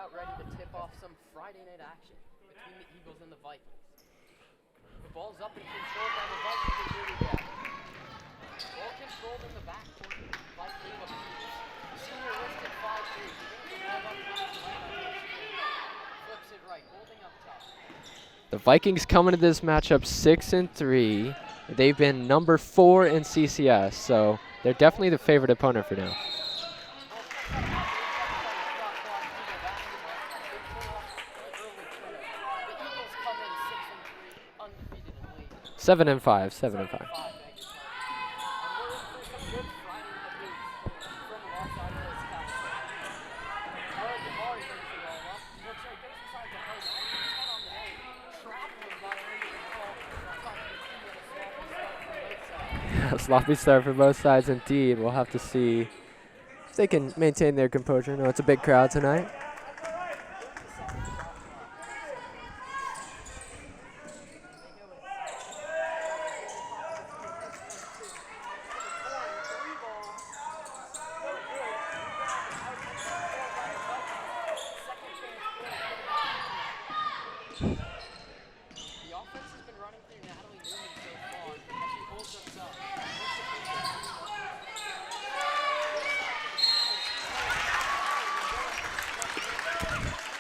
about ready to tip off some Friday night action between the Eagles and the Vikings. The ball's up and controlled by the Vikings. Here we go. Ball controlled in the backcourt by Caleb Peters. Senior listed 5'3". He brings the ball up flips it right, holding up top. The Vikings coming to this matchup 6-3. They've been number 4 in CCS, so they're definitely the favorite opponent for now. 7-5, 7-5. Sloppy start for both sides indeed. We'll have to see if they can maintain their composure. No, it's a big crowd tonight.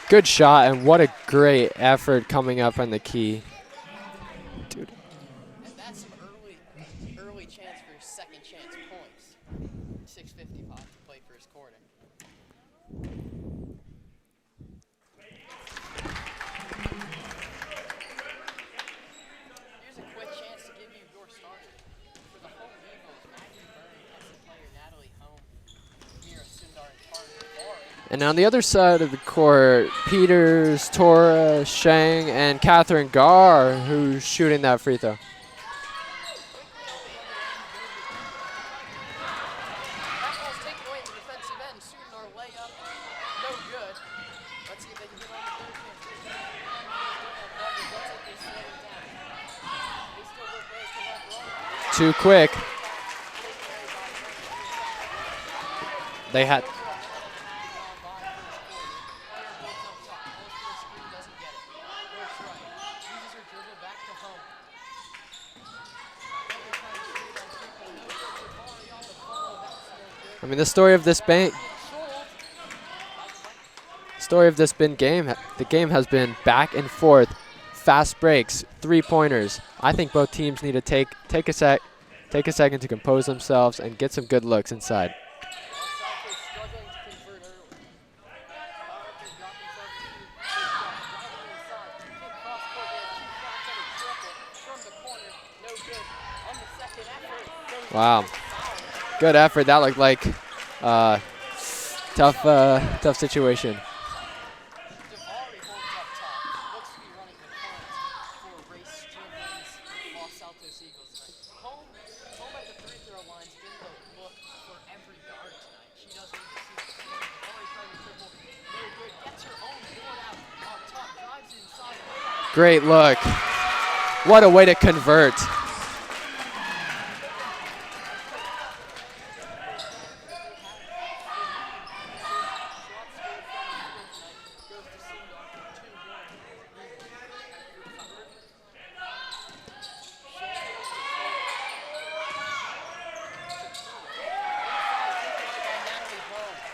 Good shot, and what a great effort coming up on the key. Dude. And that's some early chance for his second chance points. 6:55 to play for his quarter. Here's a quick chance to give you your starter. For the home Eagles, Maggie Byrne, Texas player Natalie Home, Mira Sundar, and Carter Barr. And on the other side of the court, Peters, Tora, Shang, and Catherine Gar, who's shooting that free throw. Too quick. They had. I mean, the story of this game, the game has been back and forth, fast breaks, 3-pointers. I think both teams need to take a second to compose themselves and get some good looks inside. Wow. Good effort. That looked like tough situation. Great look. What a way to convert.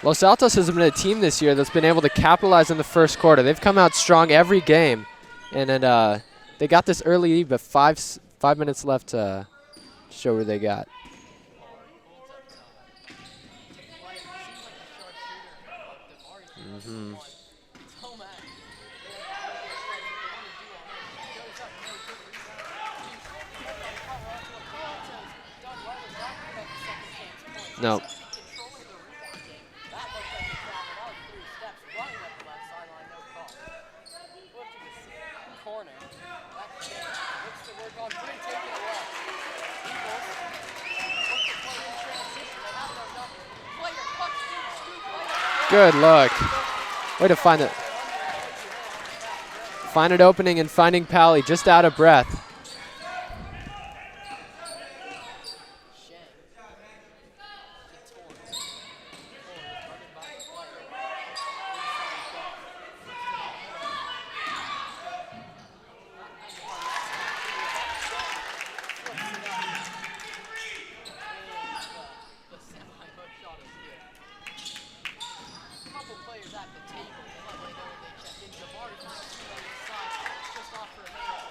Los Altos has been a team this year that's been able to capitalize in the first quarter. They've come out strong every game, and then they got this early lead, but five minutes left to show where they got. No. Good look. Way to find an opening and finding Pally just out of breath. players at the table. They let me know when they check in. Jabari from the on the side, just off for a minute.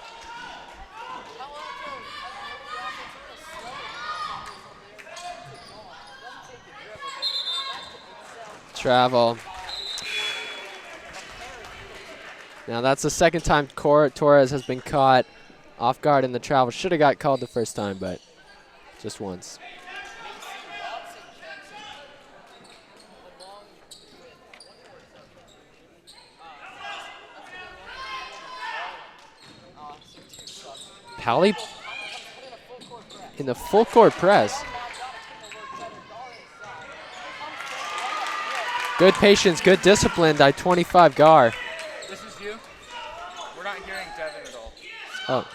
Palo Alto, the offense a little slower than the offense on there. That's the call. Doesn't take the dribble, but that's itself. Travel. Now that's the second time Torres has been caught off guard in the travel. Should have got called the first time, but just once. Pally in the full court press. Good patience, good discipline by 25 Gar. This is you? We're not hearing Devin at all. Oh.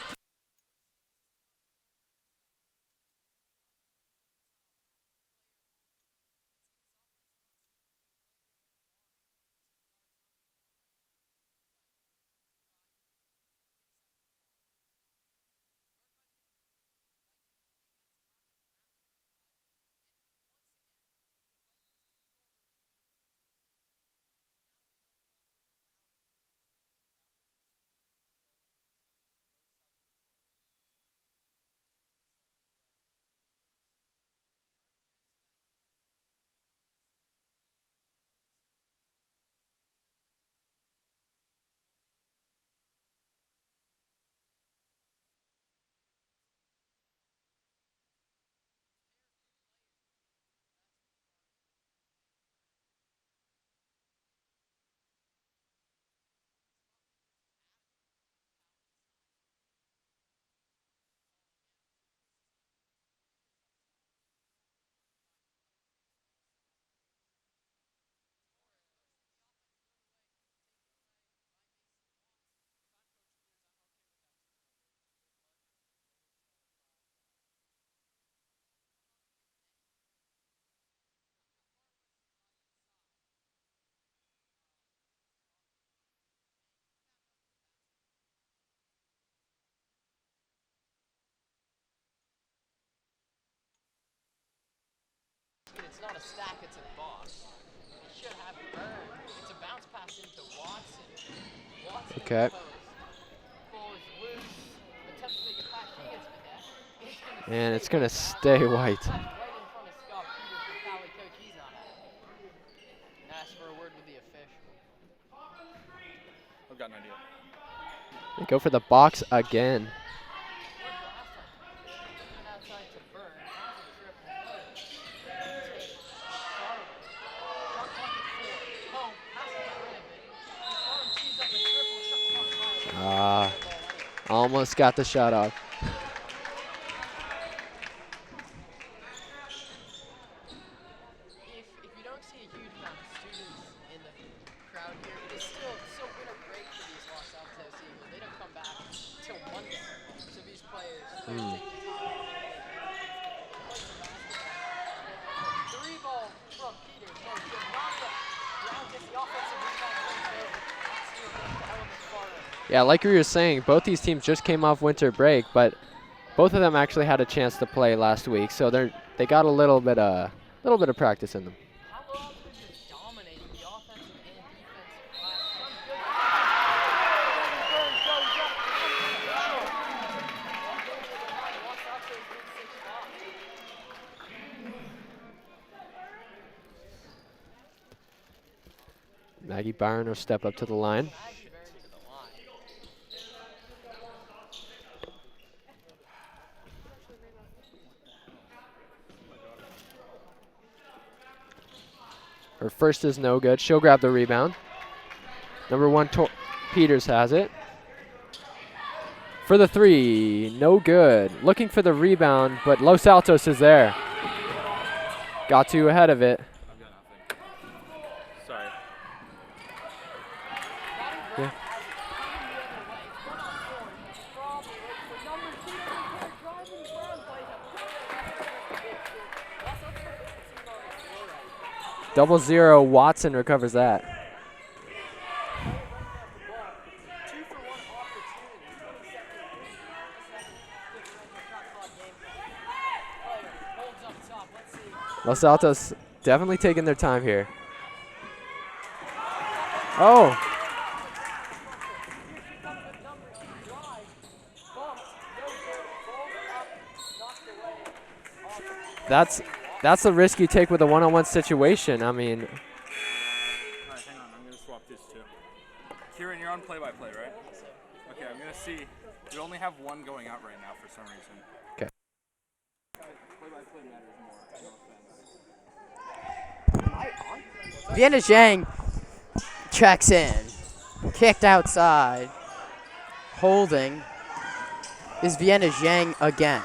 It's not a stack, it's a box. It should have Burn. It's a bounce pass into Watson. Watson Okay. Ball is loose. Attempts to make a pass. He gets the net. And it's going to stay white. Right in front of Scott Peters, the Valley coach. He's not happy. Ask for a word with the official. I've got an idea. They go for the box again. Almost got the shot off. If you don't see a huge amount of students in the crowd here, it is still winter break for these Los Altos Eagles. They don't come back till Monday. So these players take the time. Three ball from Peters. No good. Not the ground gets the offensive rebound. That's the element far right. Yeah, like we were saying, both these teams just came off winter break, but both of them actually had a chance to play last week, so they got a little bit of practice in them. Palo Alto just dominating the offensive and defensive glass. Maggie Byron will step up to the line. Her first is no good. She'll grab the rebound. Number 1, Peters has it. For the three, no good. Looking for the rebound, but Los Altos is there. Got too ahead of it. I've got nothing. Sorry. Yeah. Double zero, Watson recovers that. Los Altos definitely taking their time here. Oh. That's the risk you take with a one-on-one situation. I mean. All right, hang on. I'm going to swap these two. Kieran, you're on play-by-play, right? Okay, I'm going to see. We only have one going out right now for some reason. Okay. Play-by-play matters more. Vienna Zhang checks in. Kicked outside. Holding is Vienna Zhang again.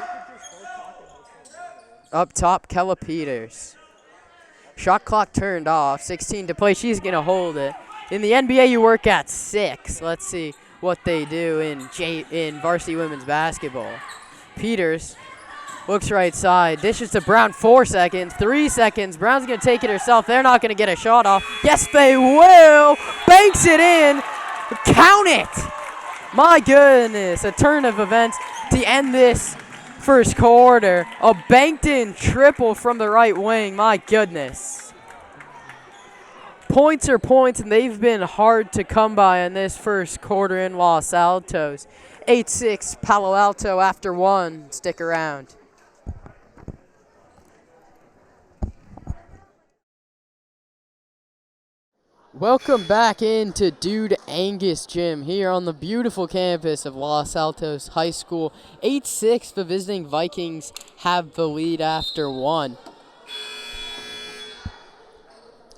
Up top, Kella Peters. Shot clock turned off. 16 to play. She's going to hold it. In the NBA, you work at 6. Let's see what they do in varsity women's basketball. Peters looks right side. Dishes to Brown. 4 seconds. 3 seconds. Brown's going to take it herself. They're not going to get a shot off. Yes, they will. Banks it in. Count it. My goodness. A turn of events to end this first quarter. A banked in triple from the right wing. My goodness. Points are points, and they've been hard to come by in this first quarter in Los Altos. 8-6 Palo Alto after 1. Stick around. Welcome back into Dude Angus Gym here on the beautiful campus of Los Altos High School. 8-6, the visiting Vikings have the lead after 1.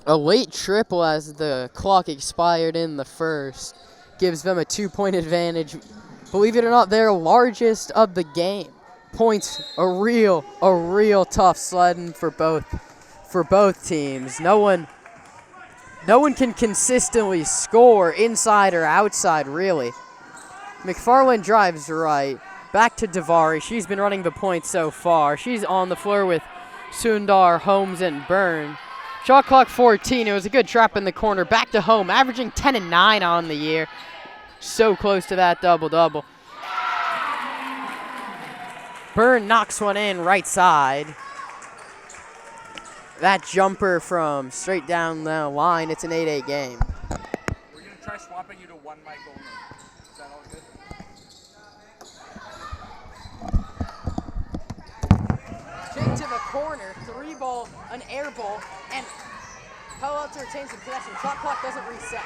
A late triple as the clock expired in the first gives them a 2-point advantage. Believe it or not, their largest of the game. Points a real tough sledding for both teams. No one can consistently score inside or outside, really. McFarland drives right. Back to Davari. She's been running the point so far. She's on the floor with Sundar, Holmes, and Byrne. Shot clock 14. It was a good trap in the corner. Back to home, averaging 10 and 9 on the year. So close to that double-double. Byrne knocks one in right side. That jumper from straight down the line, it's an 8-8 game. We're going to try swapping you to one mic only. Is that all good? Kick to the corner, 3-ball, an air ball, and Palo Alto retains the possession. Shot clock doesn't reset.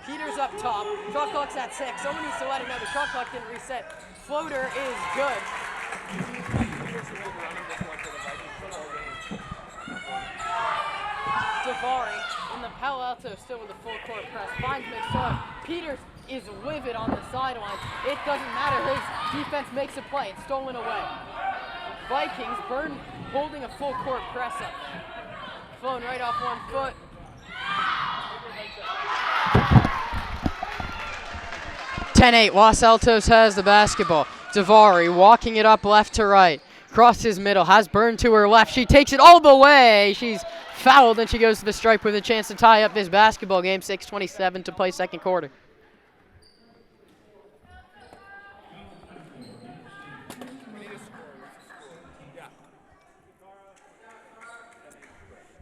Peters up top, shot clock's at 6. Someone needs to let him know the shot clock didn't reset. Floater is good. Davari in the Palo Alto still with a full court press. Finds McSorley. Peters is livid on the sideline. It doesn't matter. His defense makes a play. It's stolen away. Vikings, Byrne holding a full court press up there. Flown right off 1 foot. Los Altos has the basketball. Davari walking it up left to right. Crosses middle, has Byrne to her left. She takes it all the way. She's fouled, and she goes to the stripe with a chance to tie up this basketball game. 6:27 to play second quarter. Yeah.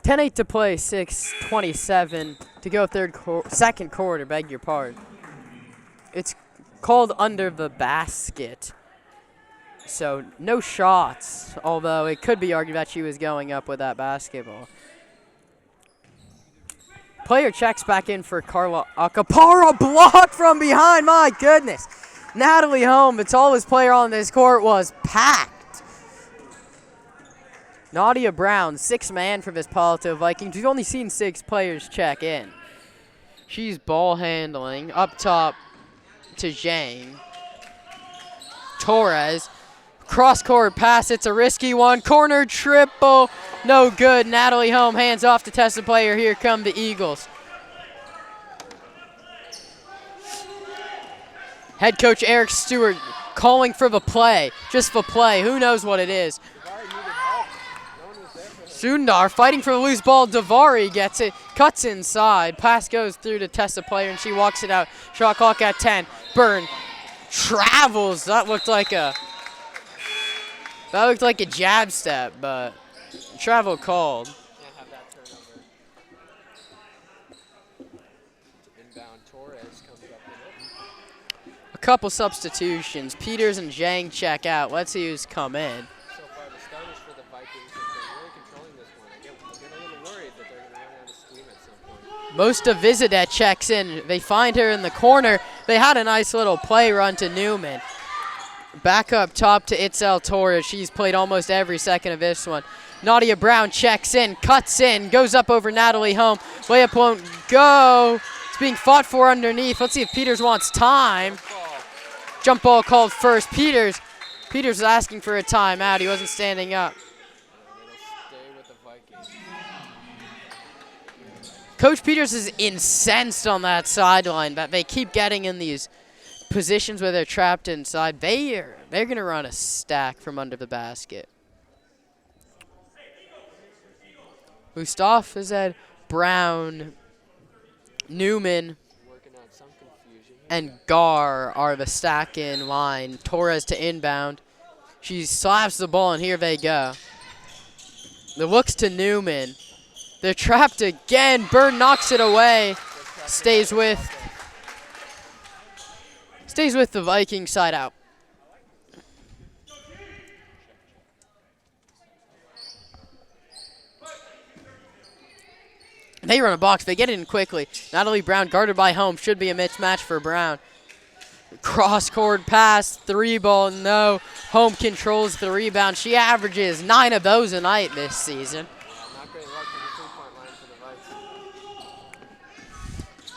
10-8 to play, 6:27 to go second quarter, beg your pardon. It's called under the basket. So no shots, although it could be argued that she was going up with that basketball. Player checks back in for Carla Acapara. Block from behind, my goodness. Natalie Holm, the tallest player on this court, was packed. Nadia Brown, 6th man for this Palo Alto Vikings. We've only seen 6 players check in. She's ball handling. Up top to Zhang. Torres. Cross-court pass, it's a risky one. Corner triple, no good. Natalie Holm hands off to test the player. Here come the Eagles. Head coach Eric Stewart calling for the play. Just the play, who knows what it is. Sundar fighting for the loose ball. Davari gets it, cuts inside. Pass goes through to test the player, and she walks it out. Shot clock at 10. Byrne travels. That looked like a jab step, but travel called. rebound. Torres comes up with it. A couple substitutions. Peters and Zhang check out. Let's see who's come in. So far, the starters for the Vikings have been really controlling this one. I get a little worried that they're going to run out of steam at some point. Most of Visidet checks in. They find her in the corner. They had a nice little play run to Newman. Back up top to Itzel Torres. She's played almost every second of this one. Nadia Brown checks in, cuts in, goes up over Natalie Home. Layup won't go. It's being fought for underneath. Let's see if Peters wants time. Jump ball called first. Peters was asking for a timeout. He wasn't standing up. Stay with the Vikings. Coach Peters is incensed on that sideline that they keep getting in these positions where they're trapped inside. They're going to run a stack from under the basket. Mustafa said Brown, Newman, Working out some confusion. and Gar are the stack in line. Torres to inbound. She slaps the ball, and here they go. The looks to Newman. They're trapped again. Bird knocks it away. Stays with the Viking side out. They run a box. They get it in quickly. Natalie Brown guarded by Home. Should be a mismatch for Brown. Cross-court pass. 3-ball. No. Home controls the rebound. She averages 9 of those a night this season. Not great luck from the three-point line for the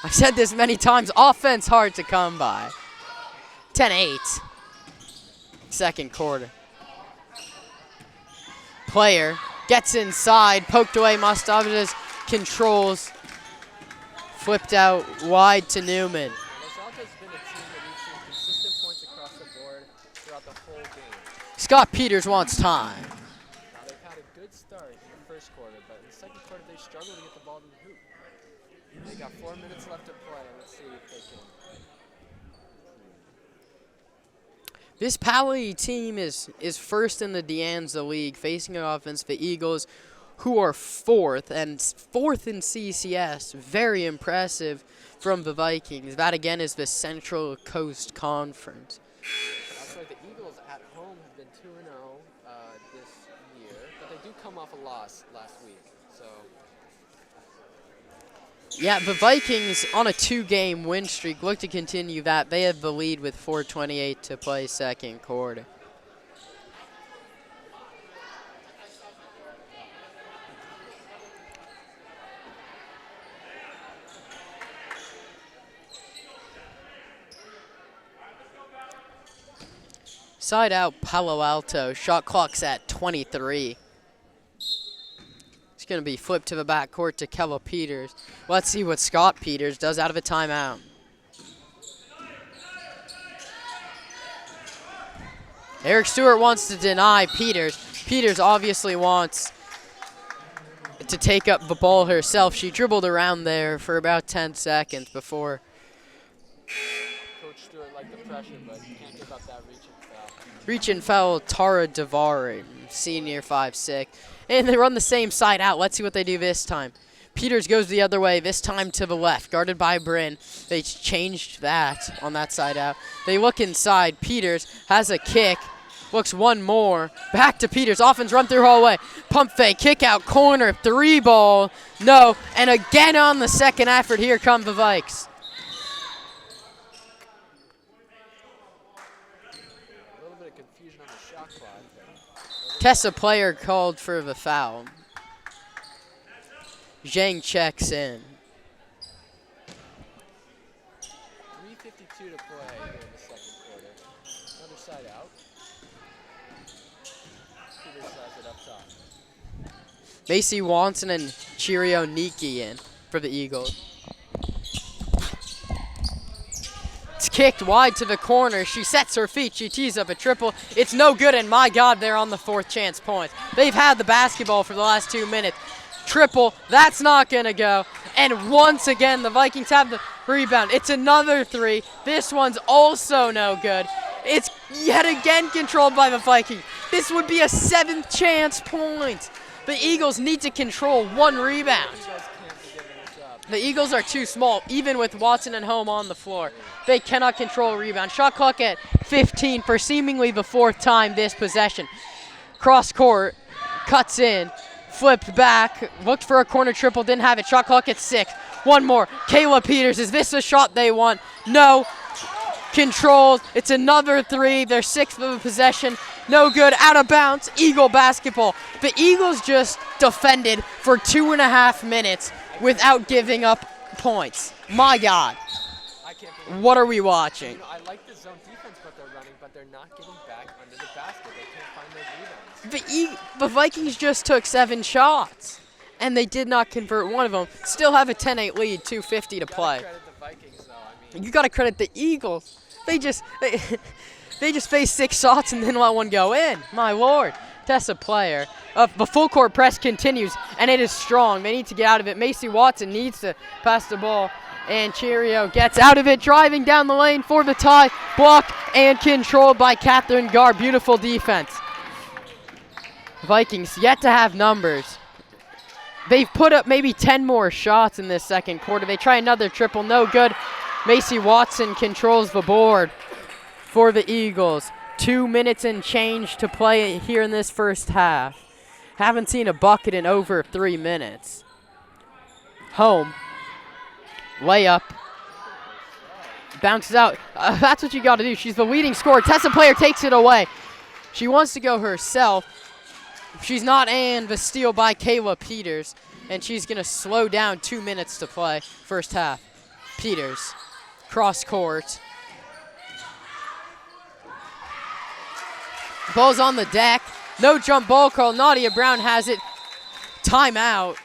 Vikes. I've said this many times. Offense hard to come by. 10-8. Second quarter. Player gets inside. Poked away. Mustafa controls. Flipped out wide to Newman. Los Altos has been a team that we've seen consistent points across the board throughout the whole game. Scott Peters wants time. Now, they've had a good start in the first quarter, but in the second quarter they struggled to get the ball to the hoop. They got 4 minutes left to play. Let's see if they can. This Palo Alto team is first in the Deanza League, facing an offense, the Eagles, who are fourth in CCS. Very impressive from the Vikings. That, again, is the Central Coast Conference. That's right. The Eagles at home have been 2-0 this year, but they do come off a loss last week. So Yeah, the Vikings on a 2-game win streak look to continue that. They have the lead with 4:28 to play second quarter. Side out Palo Alto. Shot clock's at 23. It's going to be flipped to the backcourt to Kella Peters. Let's see what Scott Peters does out of a timeout. Eric Stewart wants to deny Peters. Peters obviously wants to take up the ball herself. She dribbled around there for about 10 seconds before. Coach Stewart liked the pressure, but you can't give up that reach and foul. Reach and foul Tara Davari, senior 5'6". And they run the same side out. Let's see what they do this time. Peters goes the other way, this time to the left, guarded by Bryn. They changed that on that side out. They look inside. Peters has a kick. Looks one more. Back to Peters. Offense run through hallway. Pump fake. Kick out corner. 3-ball. No. And again on the second effort. Here come the Vikes. A little bit of confusion on the shot clock. Tessa player called for the foul. Zhang checks in. 3:52 to play here in the second quarter. Another side out. Peters has it up top. Macy Watson and Chirio Niki in for the Eagles. It's kicked wide to the corner. She sets her feet. She tees up a triple. It's no good, and my God, they're on the fourth chance point. They've had the basketball for the last 2 minutes. Triple, that's not going to go. And once again, the Vikings have the rebound. It's another 3. This one's also no good. It's yet again controlled by the Vikings. This would be a 7th chance point. The Eagles need to control 1 rebound. You guys can't be giving a job. The Eagles are too small, even with Watson and Home on the floor. They cannot control a rebound. Shot clock at 15 for seemingly the 4th time this possession. Cross court, cuts in, flipped back, looked for a corner triple, didn't have it. Shot clock at 6. One more. Kayla Peters, is this a shot they want? No. Controlled. It's another 3. Their 6th of the possession. No good. Out of bounds. Eagle basketball. The Eagles just defended for 2.5 minutes without giving up points. My God. I can't believe What are we watching? You know, I like the zone defense, but they're running, but they're not getting back under the basket. They can't find those rebounds. The Vikings just took 7 shots, and they did not convert one of them. Still have a 10-8 lead, 2:50 to play. Credit the Vikings, though. I mean, You got to credit the Eagles. They just faced 6 shots and didn't let one go in. My Lord. Tessa player. The full court press continues, and it is strong. They need to get out of it. Macy Watson needs to pass the ball, and Cheerio gets out of it, driving down the lane for the tie. Blocked and controlled by Catherine Garr. Beautiful defense. Vikings yet to have numbers. They've put up maybe 10 more shots in this second quarter. They try another triple, no good. Macy Watson controls the board for the Eagles. 2 minutes and change to play here in this first half. Haven't seen a bucket in over 3 minutes. Home. Layup. Bounces out. That's what you got to do. She's the leading scorer. Tessa player takes it away. She wants to go herself. She's not, and the steal by Kayla Peters. And she's going to slow down 2 minutes to play first half. Peters. Cross court. Ball's on the deck. No jump ball call. Nadia Brown has it. Timeout.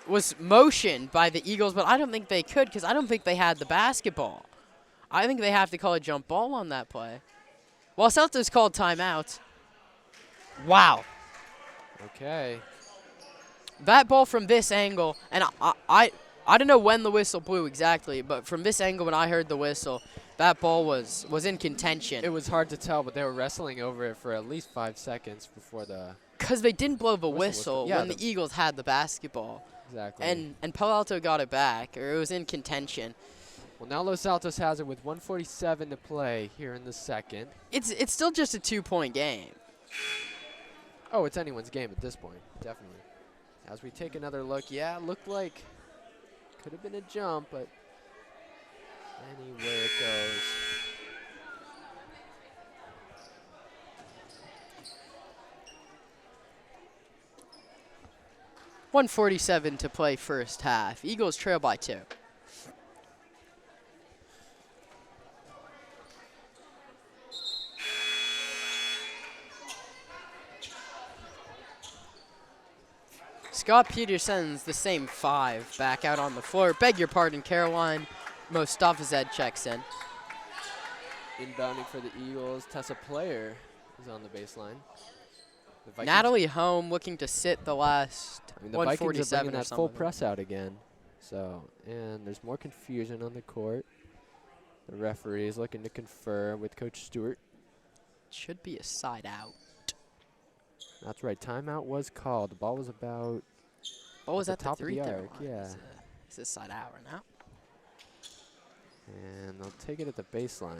Was motioned by the Eagles, but I don't think they could because I don't think they had the basketball. I think they have to call a jump ball on that play. Well, Celtics called timeout. Wow. okay. That ball from this angle, and I don't know when the whistle blew exactly, but from this angle when I heard the whistle, that ball was in contention. It was hard to tell, but they were wrestling over it for at least 5 seconds before the... Because they didn't blow the Whistle whistle yeah, when the Eagles had the basketball. Exactly. And Palo Alto got it back, or it was in contention. Well, now Los Altos has it with 1:47 to play here in the second. It's still just a 2-point game. Oh, it's anyone's game at this point, definitely. As we take another look, yeah, it looked like could have been a jump, but anywhere it goes. .147 to play first half. Eagles trail by 2. Scott Peters sends the same 5 back out on the floor. Beg your pardon, Caroline. Mostafazed checks in. Inbounding for the Eagles, Tessa Player is on the baseline. The Vikings, Natalie Home looking to sit the last I mean, the Vikings are 147 bringing or that full something. press out again. So, and there's more confusion on the court. The referee is looking to confer with Coach Stewart. Should be a side out. That's right, timeout was called. The ball was about What was at that? the top The of the 3 arc, yeah. Is this side out right now? And they'll take it at the baseline.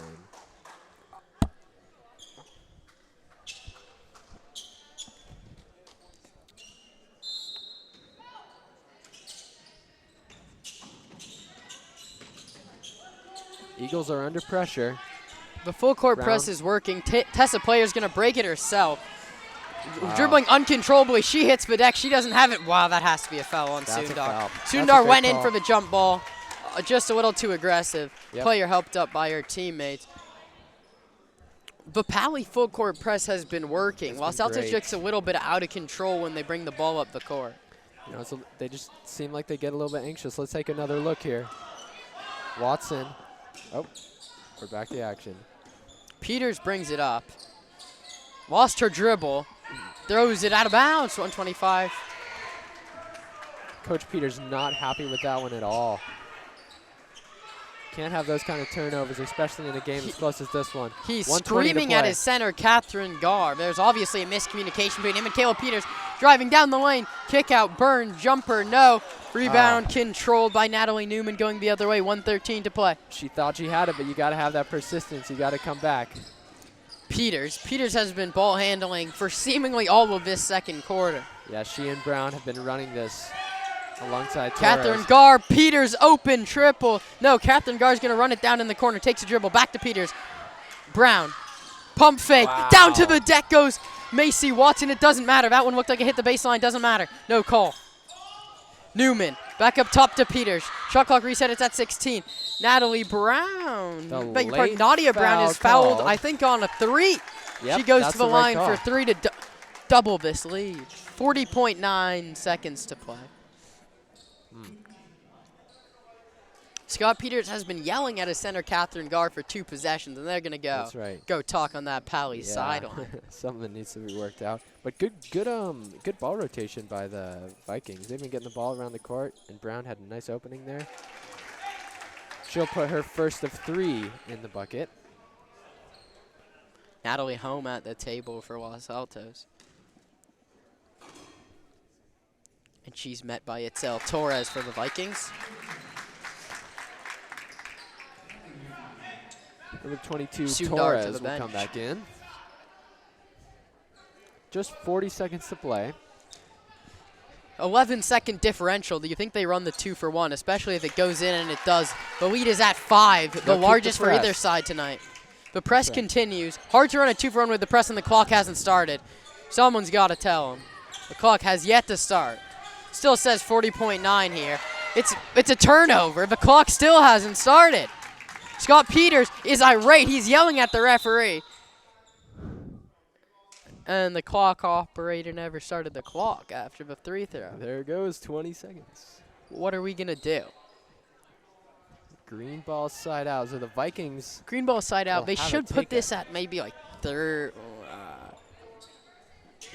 Eagles are under pressure. The full court Brown. press is working. Tessa Player's going to break it herself. Wow. Dribbling uncontrollably. She hits the deck. She doesn't have it. Wow, that has to be a foul on That's a Sundar. foul. That's a Sundar great went in call. for the jump ball. Just a little too aggressive. Yep. Player helped up by her teammates. The Pally full court press has been working. It's While been Celtics great. just a little bit out of control when they bring the ball up the court. You know, so they just seem like they get a little bit anxious. Let's take another look here. Watson. Oh, we're back to action. Peters brings it up. Lost her dribble. Throws it out of bounds. 125. Coach Peters not happy with that one at all. Can't have those kind of turnovers, especially in a game as close as this one. He's 1:20 to screaming at play. his center, Catherine Garr. There's obviously a miscommunication between him and Kayla Peters. driving down the lane. Kick out, burn, jumper, no. Rebound controlled by Natalie Newman going the other way, 1:13 to play. She thought she had it, but you got to have that persistence. You got to come back. Peters has been ball handling for seemingly all of this second quarter. Yeah, she and Brown have been running this alongside Catherine Torres. Garr, Peters open triple. No, Catherine Garr's going to run it down in the corner, takes a dribble, back to Peters. Brown, pump fake, down to the deck goes Macy Watson. It doesn't matter. That one looked like it hit the baseline, doesn't matter. No call. Newman, back up top to Peters. Shot clock reset, it's at 16. Natalie Brown, Nadia Brown is fouled, I think, on a 3. Yep, she goes that's to the the right line for call. 3 to double this lead. 40.9 seconds to play. Scott Peters has been yelling at his center, Catherine Garr, for 2 possessions, and they're going to go talk on that Pally sideline. Something that needs to be worked out. But good ball rotation by the Vikings. They've been getting the ball around the court, and Brown had a nice opening there. She'll put her first of 3 in the bucket. Natalie home at the table for Los Altos. And she's met by Itzel Torres for the Vikings. Number 22, Sundar to Torres the will bench. come back in. Just 40 seconds to play. 11-second differential. Do you think they run the 2-for-1, especially if it goes in, and it does? The lead is at 5, the largest for either side tonight. The press continues. Hard to run a 2-for-1 with the press and the clock hasn't started. Someone's got to tell them. The clock has yet to start. Still says 40.9 here. It's a turnover. The clock still hasn't started. Scott Peters is irate. He's yelling at the referee. And the clock operator never started the clock after the 3 throw. There goes 20 seconds. What are we going to do? Green ball side out. So the Vikings. Green ball side out. Well, They how to should put take this it. at maybe like 3rd.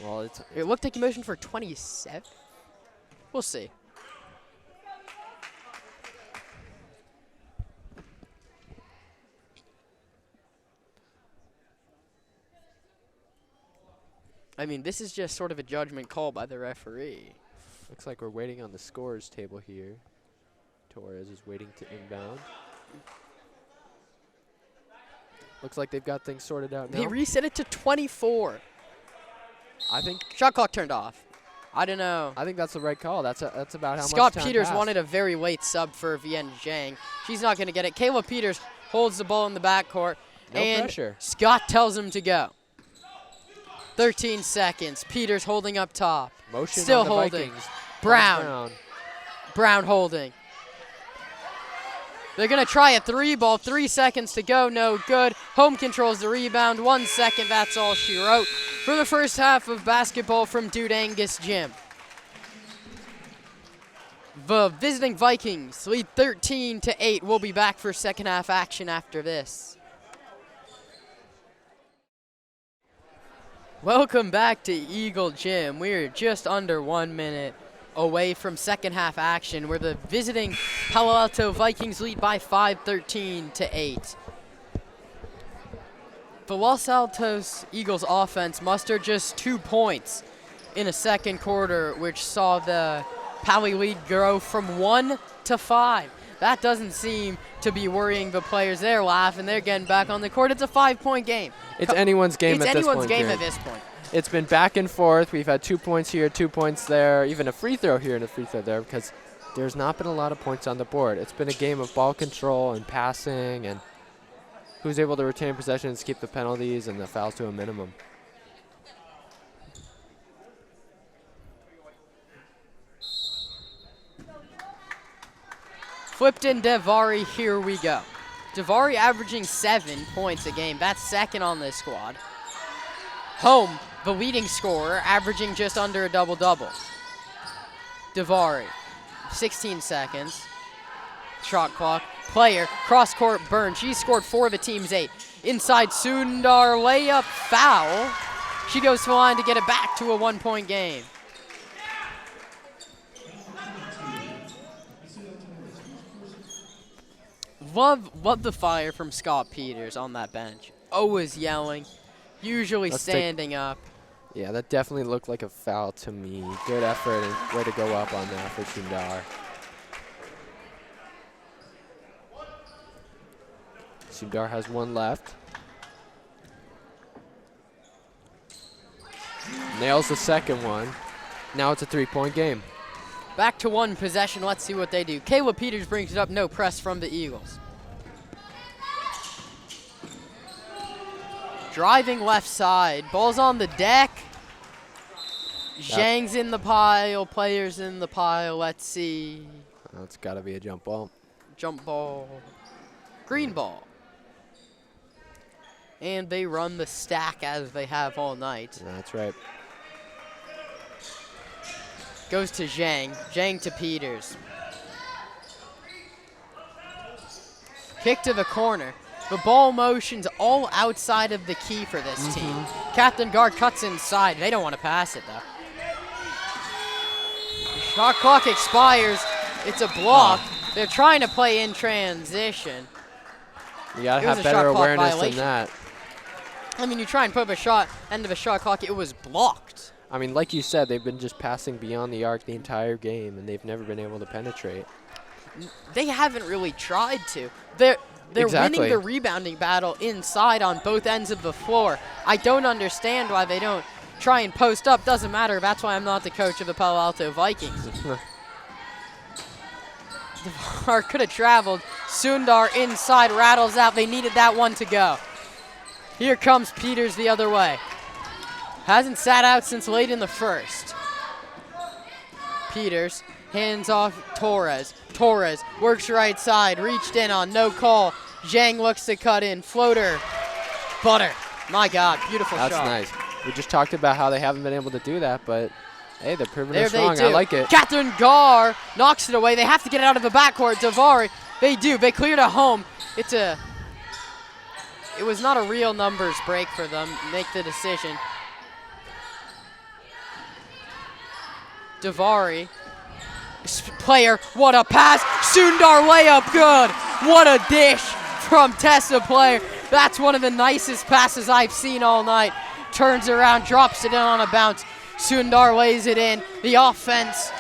Well, It looked like he motioned for 27. We'll see. I mean, this is just sort of a judgment call by the referee. looks like we're waiting on the scores table here. Torres is waiting to inbound. Looks like they've got things sorted out now. They reset it to 24. I think Shot clock turned off. I don't know. I think that's the right call. That's about how Scott much time Peters passed. wanted a very late sub for Vienne Zhang. She's not going to get it. Kayla Peters holds the ball in the backcourt. No and pressure. Scott tells him to go. 13 seconds. Peters holding up top. Motion Still on the holding. Vikings. Brown. Brown holding. They're going to try a 3-ball. 3 seconds to go. No good. Home controls the rebound. 1 second. That's all she wrote for the first half of basketball from Dude Angus Gym. The visiting Vikings lead 13-8. We'll be back for second half action after this. Welcome back to Eagle Gym. We're just under 1 minute away from second half action where the visiting Palo Alto Vikings lead by 5, 13-8. The Los Altos Eagles offense mustered just 2 points in a second quarter, which saw the Pally lead grow from 1 to 5. That doesn't seem to be worrying the players. They're laughing. They're getting back on the court. It's a 5-point game. It's anyone's game at this point. It's anyone's game Jared. at this point. It's been back and forth. We've had 2 points here, 2 points there, even a free throw here and a free throw there because there's not been a lot of points on the board. It's been a game of ball control and passing and who's able to retain possessions, keep the penalties and the fouls to a minimum. Flipped Devari, here we go. Devari averaging 7 points a game. That's second on this squad. Home, the leading scorer, averaging just under a double-double. Devari, 16 seconds. Shot clock. Player, cross-court burn. She scored 4 of the team's 8. Inside Sundar, layup, foul. She goes to the line to get it back to a 1-point game. Love the fire from Scott Peters on that bench. Always yelling, usually standing up. Yeah, that definitely looked like a foul to me. Good effort and way to go up on that for Sundar. Sundar has one left. Nails the second one. Now it's a 3-point game. Back to one possession. Let's see what they do. Kayla Peters brings it up. No press from the Eagles. Driving left side. Ball's on the deck. Zhang's in the pile. Players in the pile. Let's see. That's got to be a jump ball. Jump ball. Green ball. And they run the stack as they have all night. That's right. Goes to Zhang. Zhang to Peters. Kick to the corner. The ball motion's all outside of the key for this team. Captain Guard cuts inside. They don't want to pass it, though. Shot clock expires. It's a block. They're trying to play in transition. You got to It was have a better shot clock awareness violation. than that. I mean, you try and put up a shot, end of a shot clock, it was blocked. I mean, like you said, they've been just passing beyond the arc the entire game, and they've never been able to penetrate. They haven't really tried to. They're Exactly. winning the rebounding battle inside on both ends of the floor. I don't understand why they don't try and post up. Doesn't matter. That's why I'm not the coach of the Palo Alto Vikings. DeVar could have traveled. Sundar inside rattles out. They needed that one to go. Here comes Peters the other way. Hasn't sat out since late in the first. Peters hands off Torres. Torres works right side, reached in on, no call. Zhang looks to cut in, floater, butter. My God, beautiful That's shot. nice. We just talked about how they haven't been able to do that, but hey, they're proving There it strong. they do. I like it. Catherine Gar knocks it away. They have to get it out of the backcourt. Davari, they do. They cleared it home. It was not a real numbers break for them. Make the decision. Davari. Player, what a pass. Sundar layup, good. What a dish from Tessa Player. That's one of the nicest passes I've seen all night. Turns around, drops it in on a bounce. Sundar lays it in. The offense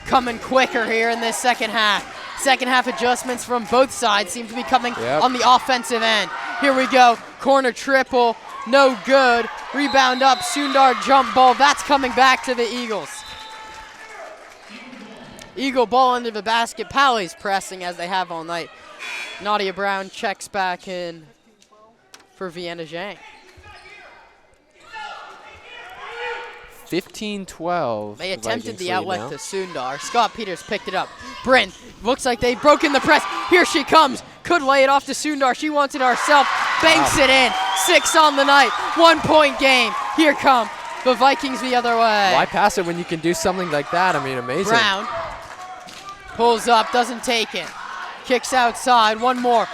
coming quicker here in this second half. Second half adjustments from both sides seem to be coming on the offensive end. Here we go. Corner triple, no good. Rebound up, Sundar jump ball. That's coming back to the Eagles. Eagle ball under the basket. Pally's pressing as they have all night. Nadia Brown checks back in for Vienna Zhang. 15-12. They attempted Vikings the lead outlet now. to Sundar. Scott Peters picked it up. Bryn looks like they've broken the press. Here she comes. Could lay it off to Sundar. She wants it herself. Banks it in. 6 on the night. 1 point game. Here come the Vikings the other way. Why pass it when you can do something like that? I mean, amazing. Brown pulls up, doesn't take it. Kicks outside. One more.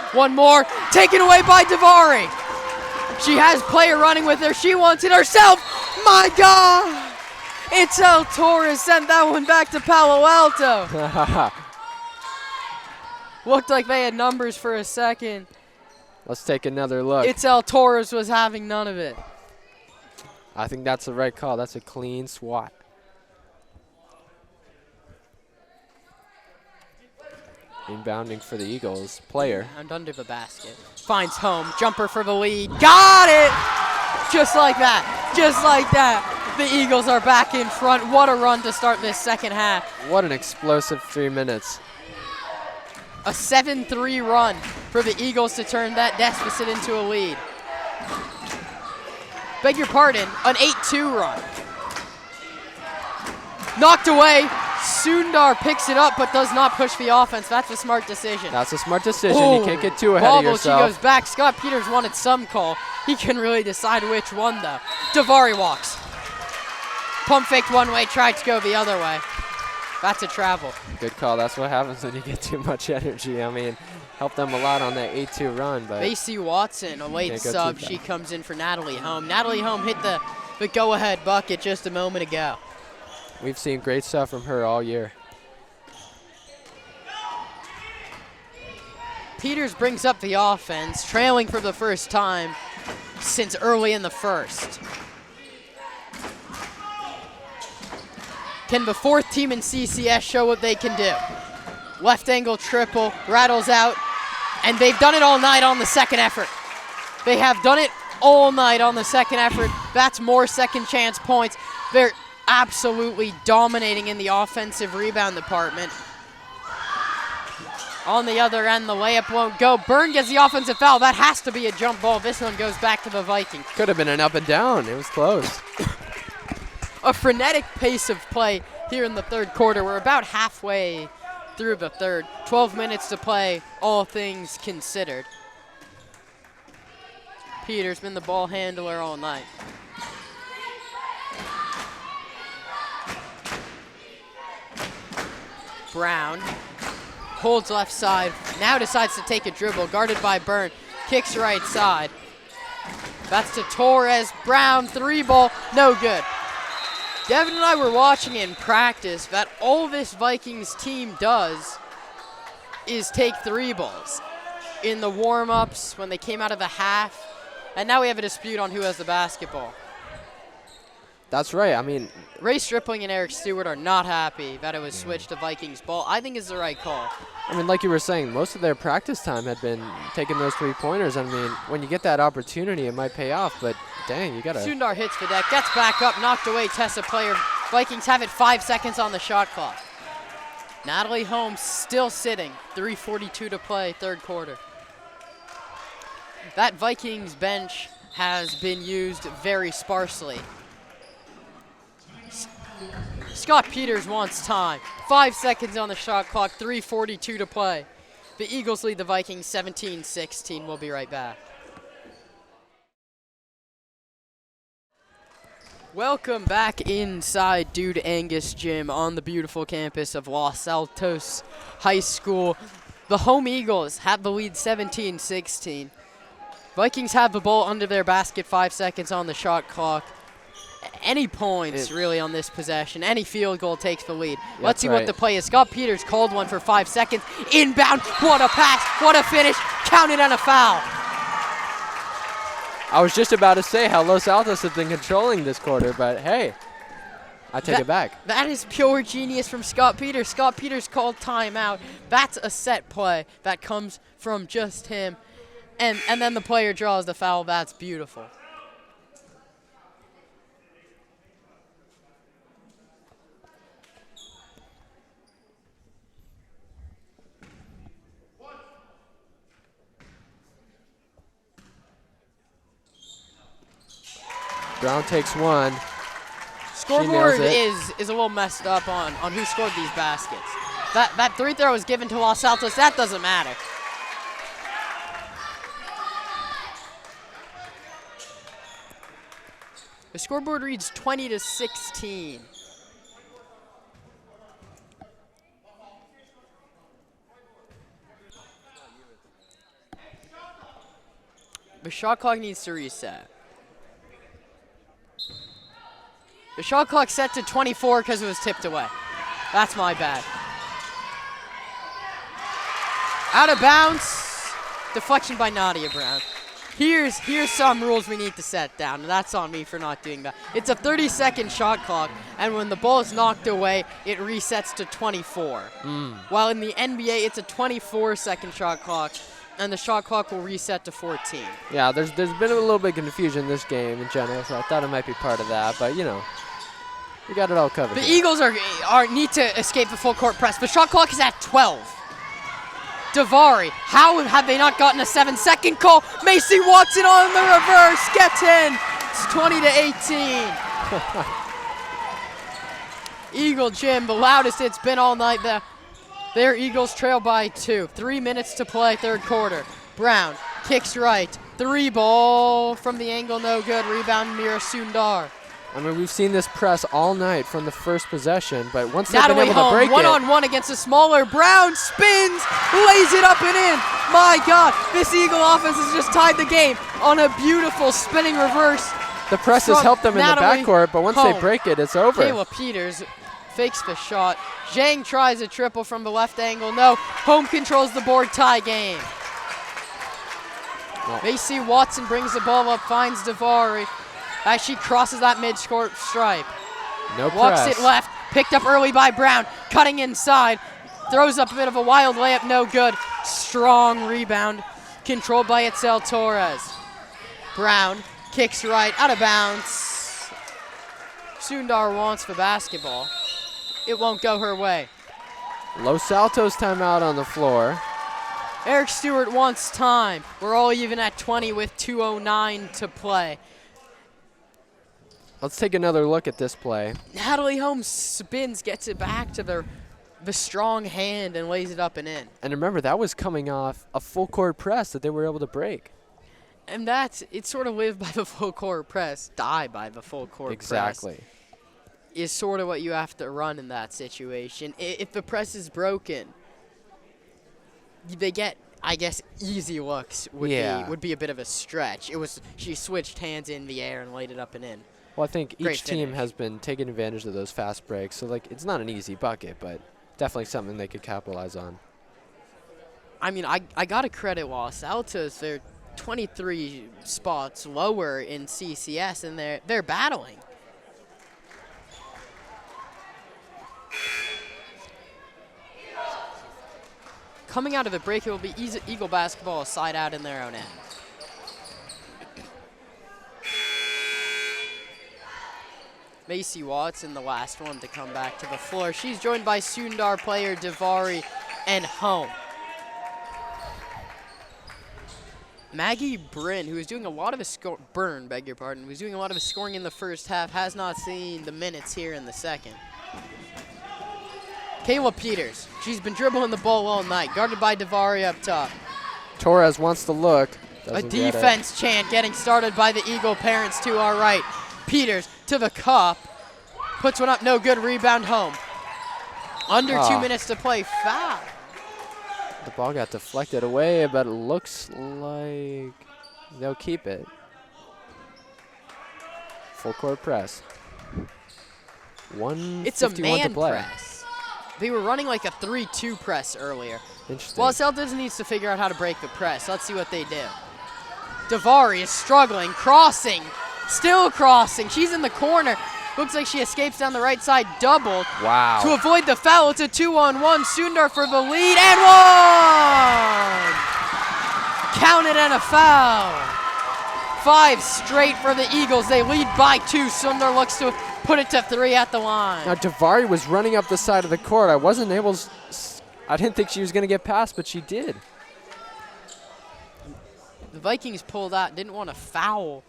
Taken away by Davari. She has player running with her. She wants it herself. My God. It's El Torres sent that one back to Palo Alto. Looked like they had numbers for a second. Let's take another look. It's El Torres was having none of it. I think that's the right call. That's a clean swat. Inbounding for the Eagles. Player. And under the basket. Finds home. Jumper for the lead. Got it! Just like that. Just like that. The Eagles are back in front. What a run to start this second half. What an explosive 3 minutes. A 7-3 run for the Eagles to turn that deficit into a lead. Beg your pardon, an 8-2 run. Knocked away. Sundar picks it up but does not push the offense. That's a smart decision. That's a smart decision. You can't get too ahead of Bobble, yourself. She goes back. Scott Peters wanted some call. He can really decide which one, though. Davari walks. Pump faked one way, tried to go the other way. That's a travel. Good call. That's what happens when you get too much energy. I mean, helped them a lot on that 8-2 run. But Macy Watson, a late Can't go sub. too She fast. comes in for Natalie Home. Natalie Home hit the go-ahead bucket just a moment ago. we've seen great stuff from her all year. Peters brings up the offense, trailing for the first time since early in the first. Can the fourth team in CCS show what they can do? Left angle triple, rattles out, and they've done it all night on the second effort. They have done it all night on the second effort. That's more second chance points. They're absolutely dominating in the offensive rebound department. On the other end, the layup won't go. Byrne gets the offensive foul. That has to be a jump ball. This one goes back to the Vikings. Could have been an up and down. It was close. A frenetic pace of play here in the third quarter. We're about halfway through the third. 12 minutes to play, all things considered. Peter's been the ball handler all night. Brown holds left side, now decides to take a dribble, guarded by Byrne, kicks right side. That's to Torres. Brown, three ball, no good. Devin and I were watching in practice that all this Vikings team does is take three balls. In the warm-ups, when they came out of the half, and now we have a dispute on who has the basketball. That's right. I mean, Ray Stripling and Eric Stewart are not happy that it was switched to Vikings ball. I think it's the right call. I mean, like you were saying, most of their practice time had been taking those three-pointers. I mean, when you get that opportunity, it might pay off, but dang, you gotta. Sundar hits the deck, gets back up, knocked away, Tessa player. Vikings have it 5 seconds on the shot clock. Natalie Holmes still sitting, 3:42 to play, third quarter. That Vikings bench has been used very sparsely. Scott Peters wants time. 5 seconds on the shot clock, 3:42 to play. The Eagles lead the Vikings 17-16. We'll be right back. Welcome back inside Dude Angus Gym on the beautiful campus of Los Altos High School. The home Eagles have the lead 17-16. Vikings have the ball under their basket, 5 seconds on the shot clock. Any points really on this possession, any field goal takes the lead. Let's see what the play is. Scott Peters called one for 5 seconds. Inbound, what a pass, what a finish, counted on a foul. I was just about to say how Los Altos have been controlling this quarter, but hey, I take it back. That is pure genius from Scott Peters. Scott Peters called timeout. That's a set play that comes from just him. And then the player draws the foul. That's beautiful. Brown takes one. Scoreboard is a little messed up on who scored these baskets. That free throw was given to Los Altos. That doesn't matter. The scoreboard reads 20-16. The shot clock needs to reset. The shot clock set to 24 because it was tipped away. That's my bad. Out of bounds. Deflection by Nadia Brown. Here's some rules we need to set down, and that's on me for not doing that. It's a 30-second shot clock, and when the ball is knocked away, it resets to 24. While in the NBA, it's a 24-second shot clock, and the shot clock will reset to 14. Yeah, there's been a little bit of confusion in this game in general, so I thought it might be part of that, but you know, we got it all covered. The Eagles need to escape the full court press. The shot clock is at 12. Davari, how have they not gotten a 7-second call? Macy Watson on the reverse, gets in. It's 20-18. Eagle Gym, the loudest it's been all night. Their Eagles trail by 2. 3 minutes to play, third quarter. Brown kicks right. 3 ball from the angle, no good. Rebound, Mira Sundar. I mean, we've seen this press all night from the first possession, but once they've been able to break it. One-on-one against a smaller. Brown spins, lays it up and in. My God, this Eagle offense has just tied the game on a beautiful spinning reverse. The press has helped them in the backcourt, but once they break it, it's over. Kayla Peters fakes the shot. Zhang tries a triple from the left angle. No, Home controls the board, tie game. Macy Watson brings the ball up, finds Davari. As she crosses that mid-court stripe. No press. Walks it left, Picked up early by Brown, cutting inside. Throws up a bit of a wild layup, no good. Strong rebound, controlled by Itzel Torres. Brown kicks right, out of bounds. Sundar wants the basketball. It won't go her way. Los Altos timeout on the floor. Eric Stewart wants time. We're all even at 20 with 2:09 to play. Let's take another look at this play. Natalie Holmes spins, gets it back to the strong hand and lays it up and in. And remember, that was coming off a full court press that they were able to break. And it's sort of live by the full court press, die by the full court press. Exactly. Is sort of what you have to run in that situation. If the press is broken, they get, I guess, easy looks would be a bit of a stretch. She switched hands in the air and laid it up and in. Well, I think Great each team finish. has been taking advantage of those fast breaks. So, like, it's not an easy bucket, but definitely something they could capitalize on. I mean, I got to credit Los Altos. They're 23 spots lower in CCS, and they're battling. Coming out of the break, it will be Eagle basketball side out in their own end. Macy Watson, the last one to come back to the floor. She's joined by Sundar player Davari and Home. Maggie Bryn, who is doing a lot of his who's doing a lot of his scoring in the first half, has not seen the minutes here in the second. Kayla Peters, she's been dribbling the ball all night, guarded by Davari up top. Torres wants to look. A Doesn't get it. defense chant getting started by the Eagle parents to our right. Peters to the cup, puts one up, no good, rebound Home. Under 2 minutes to play, foul. The ball got deflected away, but it looks like they'll keep it. Full court press. It's a 1:51 to man play. press. They were running like a 3-2 press earlier. Interesting. Well, Celtics needs to figure out how to break the press. Let's see what they do. Davari is struggling, crossing, still crossing. She's in the corner. Looks like she escapes down the right side, doubled. Wow. To avoid the foul, it's a 2-on-1. Sundar for the lead, and one! Counted and a foul. 5 straight for the Eagles. They lead by 2. Sundar looks to put it to 3 at the line. Now, Davari was running up the side of the court. I didn't think she was going to get past, but she did. The Vikings pulled out, didn't want to foul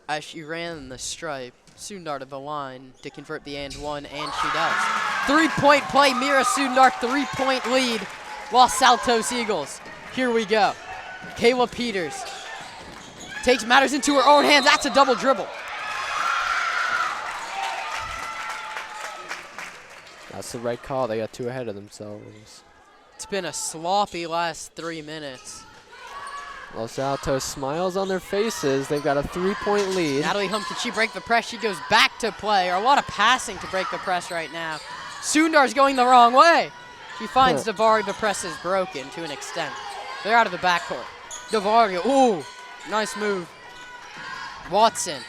as she ran the stripe. Sundar to the line to convert the and one, and she does. 3-point play, Mira Sundar, 3-point lead, Los Altos Eagles. Here we go. Kayla Peters takes matters into her own hands. That's a double dribble. That's the right call. They got 2 ahead of themselves. It's been a sloppy last 3 minutes. Los Altos smiles on their faces. They've got a 3-point lead. Natalie Hum, can she break the press? She goes back to play. Or a lot of passing to break the press right now. Sundar's going the wrong way. She finds Davari. The press is broken to an extent. They're out of the backcourt. Davari, ooh, nice move. Watson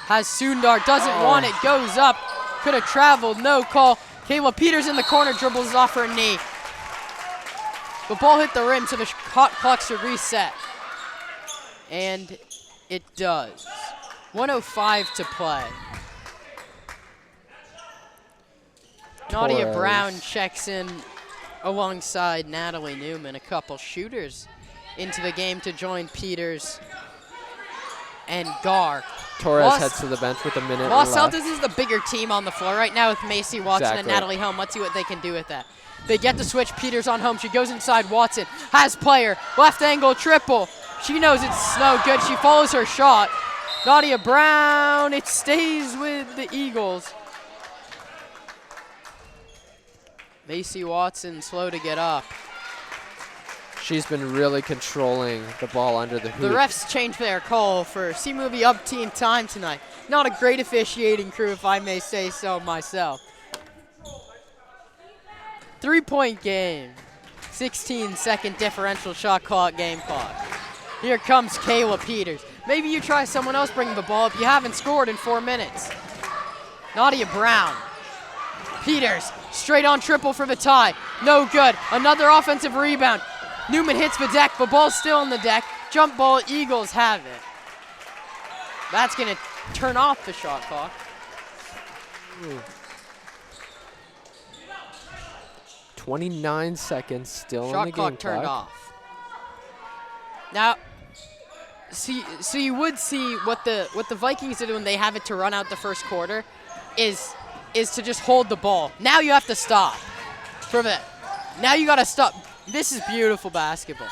has Sundar, doesn't want it, goes up. Could have traveled, no call. Kayla Peters in the corner, dribbles off her knee. The ball hit the rim, so the clock should reset. And it does. 1:05 to play. Nadia Torres. Brown checks in alongside Natalie Newman. A couple shooters into the game to join Peters and Gar. Torres heads to the bench with a minute Los left. Altos is the bigger team on the floor right now with Macy Watson and Exactly. Natalie Helm. Let's see what they can do with that. They get the switch. Peters on Home. She goes inside. Watson has player. Left angle triple. She knows it's no good. She follows her shot. Nadia Brown. It stays with the Eagles. Macy Watson slow to get up. She's been really controlling the ball under the hoop. The refs changed their call for seem to be up team time tonight. Not a great officiating crew, if I may say so myself. 3-point game. 16-second differential shot clock, game clock. Here comes Kayla Peters. Maybe you try someone else bringing the ball up. You haven't scored in 4 minutes. Nadia Brown Peters, straight on triple for the tie. No good. Another offensive rebound. Newman hits the deck, but ball's still on the deck. Jump ball, Eagles have it. That's going to turn off the shot clock. Ooh. 29 seconds still on the game clock. Shot clock turned off. Now, so you would see what the Vikings do when they have it to run out the first quarter is to just hold the ball. Now you have to stop. Now you got to stop. This is beautiful basketball.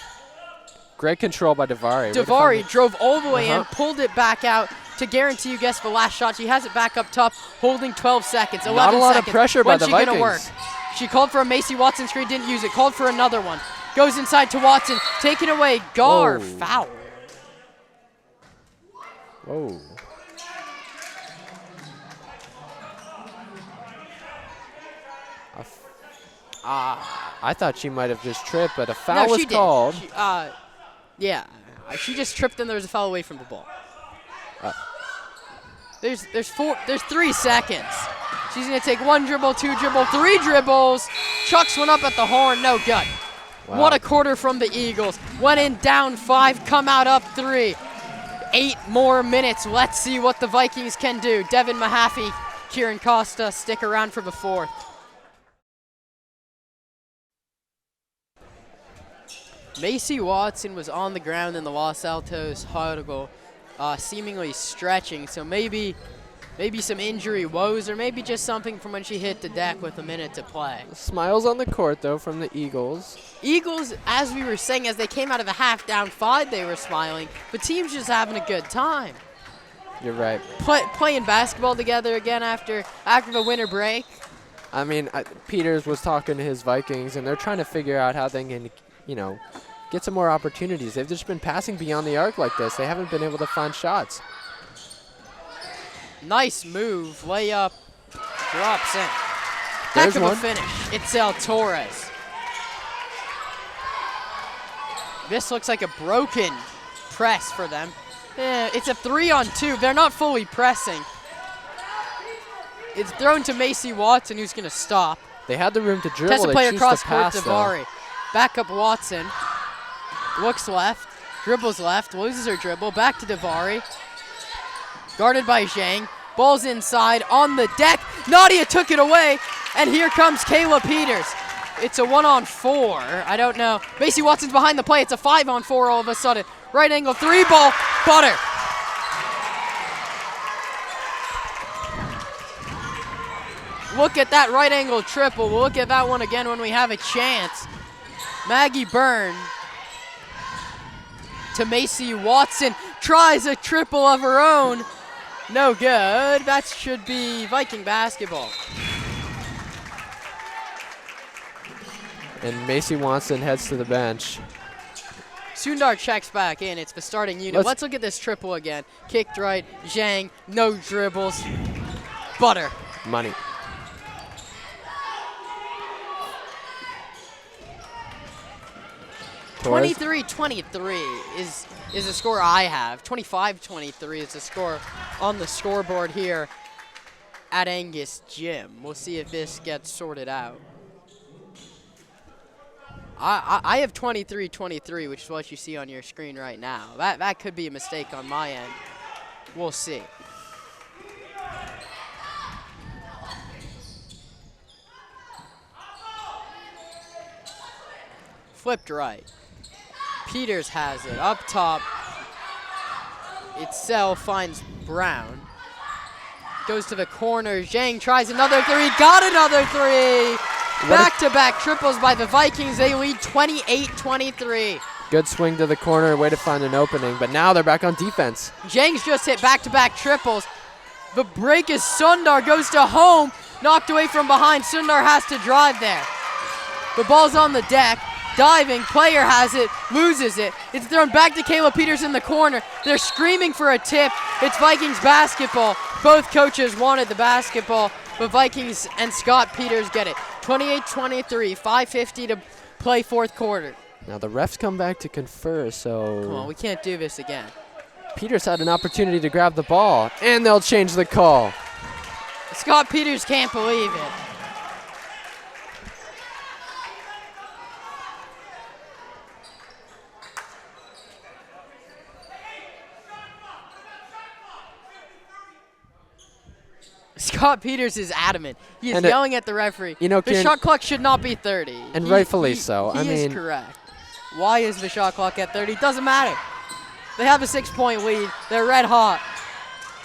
Great control by Davari. Davari drove all the way in, pulled it back out to guarantee you guess the last shot. She has it back up top, holding 12 seconds, 11 seconds. Not a lot of pressure by the Vikings. When's she going to work? She called for a Macy Watson screen, didn't use it. Called for another one. Goes inside to Watson, taken away. Gar, foul. Whoa. I thought she might have just tripped, but a foul was called. Yeah, she just tripped and there was a foul away from the ball. There's 3 seconds. She's gonna take 1 dribble, 2 dribble, 3 dribbles. Chucks one up at the horn, no good. Wow. What a quarter from the Eagles. Went in down 5, come out up 3. 8 more minutes. Let's see what the Vikings can do. Devin Mahaffey, Kieran Costa stick around for the 4th. Macy Watson was on the ground in the Los Altos huddle, seemingly stretching, so maybe some injury woes or maybe just something from when she hit the deck with a minute to play. Smiles on the court, though, from the Eagles. Eagles, as we were saying, as they came out of the half down 5, they were smiling. The team's just having a good time. You're right. Playing basketball together again after the winter break. I mean, Peters was talking to his Vikings, and they're trying to figure out how they can, get some more opportunities. They've just been passing beyond the arc like this. They haven't been able to find shots. Nice move. Layup. Drops in. Heck of a finish. Itzel Torres. This looks like a broken press for them. It's a 3-on-2. They're not fully pressing. It's thrown to Macy Watson, who's going to stop. They had the room to dribble. Tessa player cross court, pass, Davari. Back up Watson. Looks left. Dribbles left. Loses her dribble. Back to Davari. Guarded by Zhang. Ball's inside on the deck. Nadia took it away. And here comes Kayla Peters. It's a 1-on-4. I don't know. Macy Watson's behind the play. It's a 5-on-4 all of a sudden. Right angle 3 ball. Butter. Look at that right angle triple. We'll look at that one again when we have a chance. Maggie Byrne to Macy Watson. Tries a triple of her own. No good. That should be Viking basketball. And Macy Watson heads to the bench. Sundar checks back in. It's the starting unit. Let's look at this triple again. Kicked right. Zhang. No dribbles. Butter. Money. Torres. 23-23 is the score I have. 25-23 is the score on the scoreboard here at Angus Gym. We'll see if this gets sorted out. I have 23-23, which is what you see on your screen right now. That could be a mistake on my end. We'll see. Flipped right. Peters has it up top. Itzel finds Brown. Goes to the corner. Zhang tries another 3. Got another 3. Back-to-back triples by the Vikings. They lead 28-23. Good swing to the corner, way to find an opening, but now they're back on defense. Zhang's just hit back-to-back triples. The break is Sundar, goes to home, knocked away from behind. Sundar has to drive there. The ball's on the deck, diving, player has it, loses it. It's thrown back to Kayla Peters in the corner. They're screaming for a tip. It's Vikings basketball. Both coaches wanted the basketball, but Vikings and Scott Peters get it. 28-23, 5:50 to play fourth quarter. Now the refs come back to confer, so... Come on, we can't do this again. Peters had an opportunity to grab the ball, and they'll change the call. Scott Peters can't believe it. Scott Peters is adamant. He is And yelling at the referee. you know, the Kieran- shot clock should not be 30. And rightfully so. He I is mean- correct. Why is the shot clock at 30? Doesn't matter. They have a 6-point lead. They're red hot.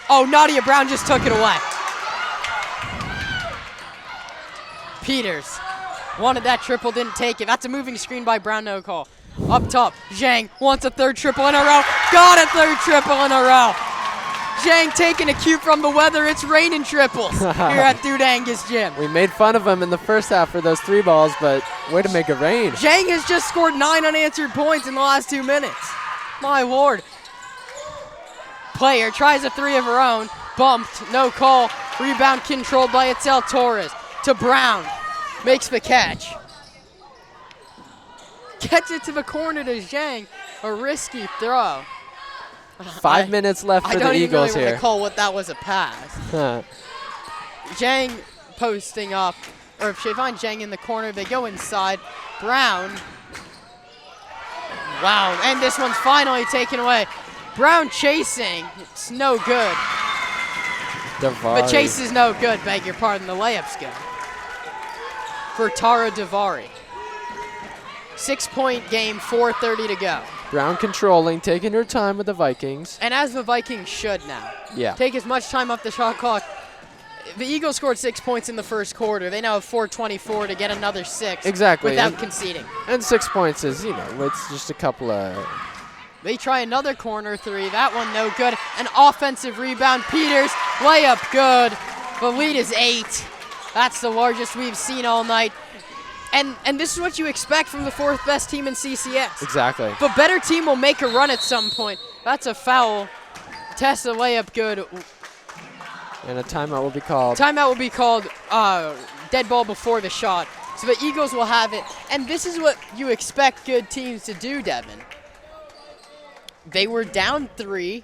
Oh, Nadia Brown just took it away. Peters wanted that triple, didn't take it. That's a moving screen by Brown, no call. Up top, Zhang wants a third triple in a row. Got a third triple in a row. Zhang taking a cue from the weather. It's raining triples here at Thudangus Gym. We made fun of him in the first half for those 3 balls, but way to make it rain. Zhang has just scored 9 unanswered points in the last 2 minutes. My lord. Player tries a 3 of her own. Bumped, no call. Rebound controlled by Itzel Torres. To Brown. Makes the catch. Gets it to the corner to Zhang. A risky throw. 5 minutes left for the I Eagles don't even really here. recall what that was a pass. Zhang posting up. Or if they find Zhang in the corner, they go inside. Brown. Wow, and this one's finally taken away. Brown chasing. It's no good. Davari. The chase is no good, beg your pardon. The layup's good. For Tara Davari. 6-point game, 4:30 to go. Brown controlling, taking her time with the Vikings. And as the Vikings should now. Yeah. Take as much time off the shot clock. The Eagles scored 6 points in the first quarter. They now have 4:24 to get another 6. Exactly. Without And- conceding. And 6 points is, you know, it's just a couple of... They try another corner 3. That one no good. An offensive rebound. Peters, layup good. The lead is 8. That's the largest we've seen all night. And this is what you expect from the 4th best team in CCS. Exactly. The better team will make a run at some point. That's a foul. Tessa layup good. And a timeout will be called. Timeout will be called dead ball before the shot. So the Eagles will have it. And this is what you expect good teams to do, Devin. They were down 3.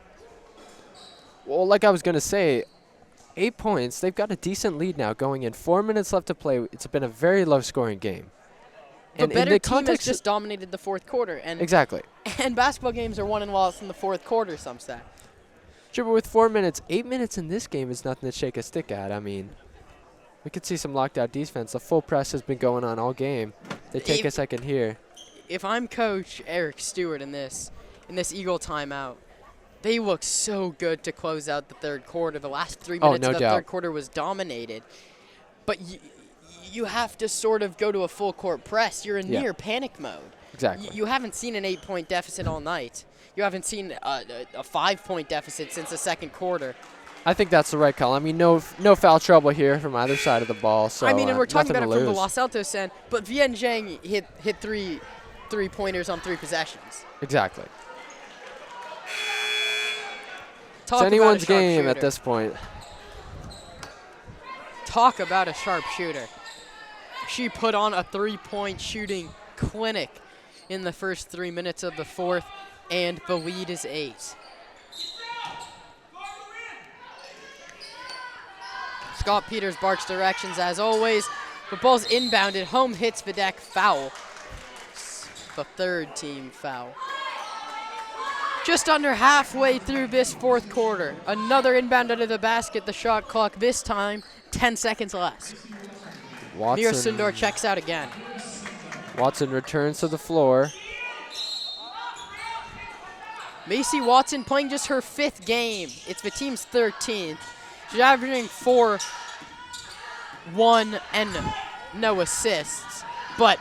Well, like I was going to say, 8 points. They've got a decent lead now going in. 4 minutes left to play. It's been a very low-scoring game. The And in better the team has context just dominated the 4th quarter. And Exactly. And basketball games are won and lost in the 4th quarter, some say. Sure, but with 4 minutes, 8 minutes in this game is nothing to shake a stick at. I mean, we could see some locked-out defense. The full press has been going on all game. They take a second here. If I'm Coach Eric Stewart in this Eagle timeout, they look so good to close out the 3rd quarter. The last 3 minutes no of the doubt. 3rd quarter was dominated. But you have to sort of go to a full court press. You're in near panic mode. Exactly. You haven't seen an 8-point deficit all night. You haven't seen a 5-point deficit since the 2nd quarter. I think that's the right call. I mean, no foul trouble here from either side of the ball. So I mean, and we're talking nothing about to it from the lose. Los Altos end, but Viet Zhang hit 3 3-pointers on 3 possessions. Exactly. Talk It's anyone's about a game sharpshooter. at this point. Talk about a sharpshooter. She put on a 3-point shooting clinic in the first 3 minutes of the 4th, and the lead is 8. Scott Peters barks directions as always. The ball's inbounded. Home hits the deck. Foul. The 3rd team foul. Just under halfway through this 4th quarter. Another inbound under the basket. The shot clock this time 10 seconds less. Mira Sundar checks out again. Watson returns to the floor. Macy Watson playing just her 5th game. It's the team's 13th. She's averaging 4, 1, and no assists. But,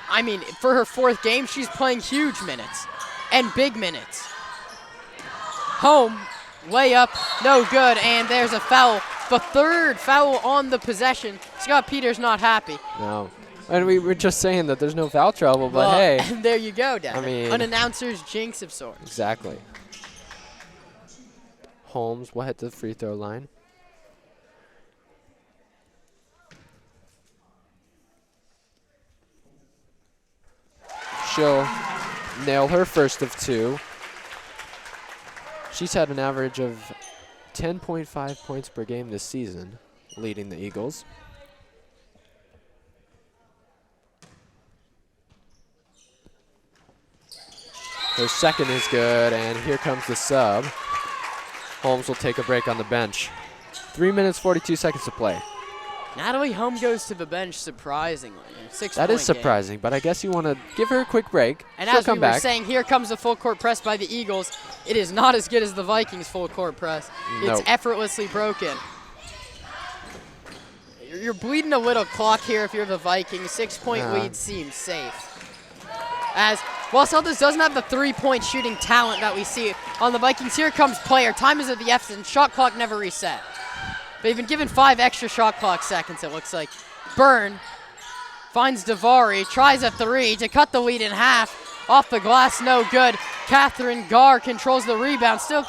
I mean, for her 4th game, she's playing huge minutes and big minutes. Home, layup, no good, and there's a foul. The 3rd foul on the possession. Scott Peters not happy. No. And we were just saying that there's no foul trouble, but hey. And there you go, Devin. I mean, an announcer's jinx of sorts. Exactly. Holmes will hit the free throw line. She'll nail her first of 2. She's had an average of 10.5 points per game this season, leading the Eagles. Her second is good, and here comes the sub. Holmes will take a break on the bench. 3 minutes, 42 seconds to play. Natalie Home goes to the bench, surprisingly. That is surprising, but I guess you want to give her a quick break. And She'll as we come were back. saying, here comes the full court press by the Eagles. It is not as good as the Vikings' full court press. It's effortlessly broken. You're bleeding a little clock here if you're the Vikings. 6-point lead seems safe. As Los Altos doesn't have the three-point shooting talent that we see on the Vikings, here comes player. Time is at the F's and shot clock never reset. They've been given 5 extra shot clock seconds, it looks like. Byrne finds Davari, tries a 3 to cut the lead in half. Off the glass, no good. Catherine Garr controls the rebound, still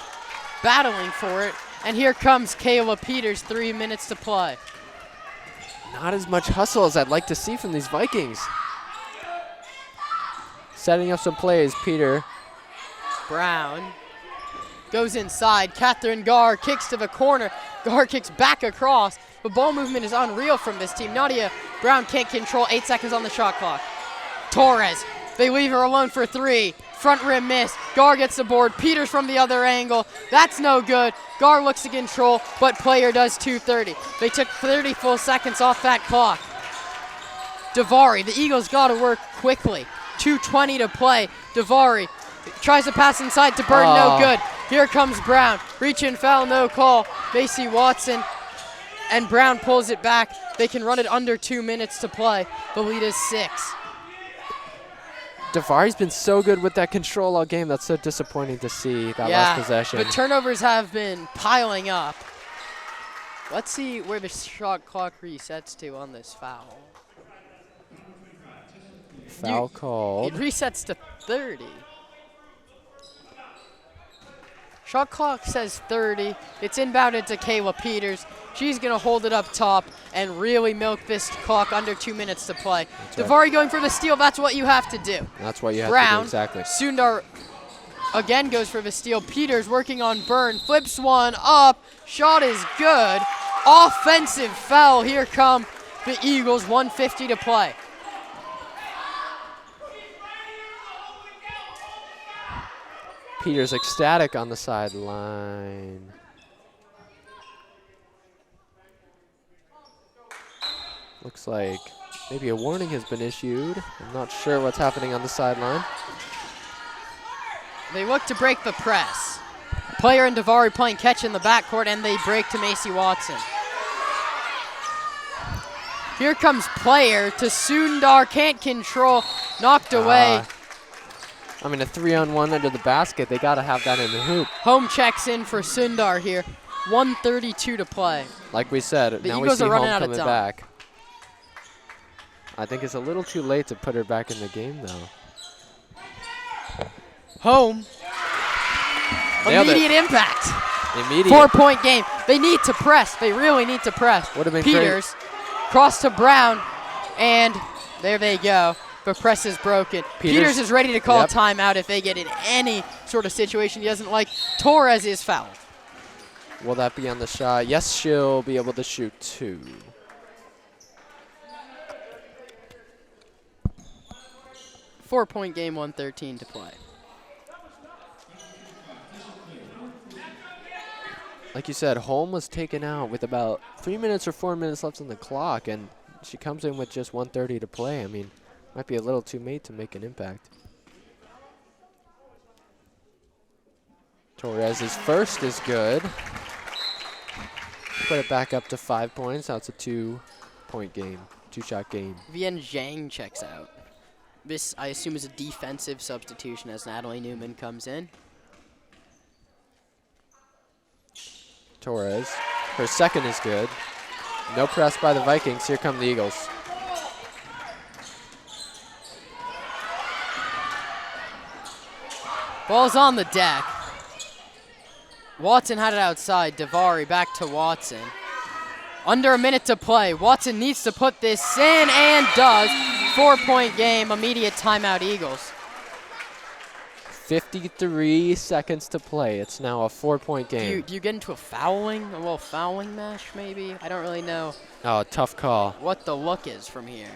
battling for it. And here comes Kayla Peters, 3 minutes to play. Not as much hustle as I'd like to see from these Vikings. Setting up some plays, Peter. Brown goes inside. Catherine Garr kicks to the corner. Garr kicks back across. The ball movement is unreal from this team. Nadia Brown can't control. 8 seconds on the shot clock. Torres, they leave her alone for 3. Front rim miss. Garr gets the board. Peters from the other angle. That's no good. Garr looks to control, but player does 2:30. They took 30 full seconds off that clock. Davari, the Eagles got to work quickly. 2:20 to play. Davari tries to pass inside to Byrne, no good. Here comes Brown. Reach and foul, no call. Macy Watson and Brown pulls it back. They can run it under 2 minutes to play. The lead is 6. Davari's been so good with that control all game. That's so disappointing to see that last possession. But turnovers have been piling up. Let's see where the shot clock resets to on this foul. Foul called. It resets to 30. Shot clock says 30. It's inbounded to Kayla Peters. She's going to hold it up top and really milk this clock under 2 minutes to play. Davari going for the steal. That's what you have to do. That's what you have Brown, to do, exactly. Sundar again goes for the steal. Peters working on Byrne. Flips one up. Shot is good. Offensive foul. Here come the Eagles. 1:50 to play. Peters ecstatic on the sideline. Looks like maybe a warning has been issued. I'm not sure what's happening on the sideline. They look to break the press. Player and Davari playing catch in the backcourt, and they break to Macy Watson. Here comes Player to Sundar, can't control, knocked away. I mean, a 3-on-1 under the basket. They got to have that in the hoop. Home checks in for Sundar here. 1:32 to play. Like we said, The now we Eagles see are running Home out of coming time. back. I think it's a little too late to put her back in the game, though. Home. Nailed it. Immediate impact. Immediate. 4-point game. They need to press. They really need to press. Would have been Peters, cross to Brown, and there they go. The press is broken. Peters is ready to call timeout if they get in any sort of situation he doesn't like. Torres is fouled. Will that be on the shot? Yes, she'll be able to shoot 2. Four-point game, 1:13 to play. Like you said, Holm was taken out with about 3 minutes or 4 minutes left on the clock, and she comes in with just 1:30 to play. I mean, might be a little too late to make an impact. Torres' first is good. Put it back up to 5 points. Now it's a 2-point game, 2-shot game. Vian Zhang checks out. This, I assume, is a defensive substitution as Natalie Newman comes in. Torres, her second is good. No press by the Vikings. Here come the Eagles. Ball's on the deck. Watson had it outside. Davari back to Watson. Under a minute to play. Watson needs to put this in and does. 4-point game. Immediate timeout, Eagles. 53 seconds to play. It's now a 4-point game. Do you get into a little fouling match maybe? I don't really know Oh, tough call. what the look is from here.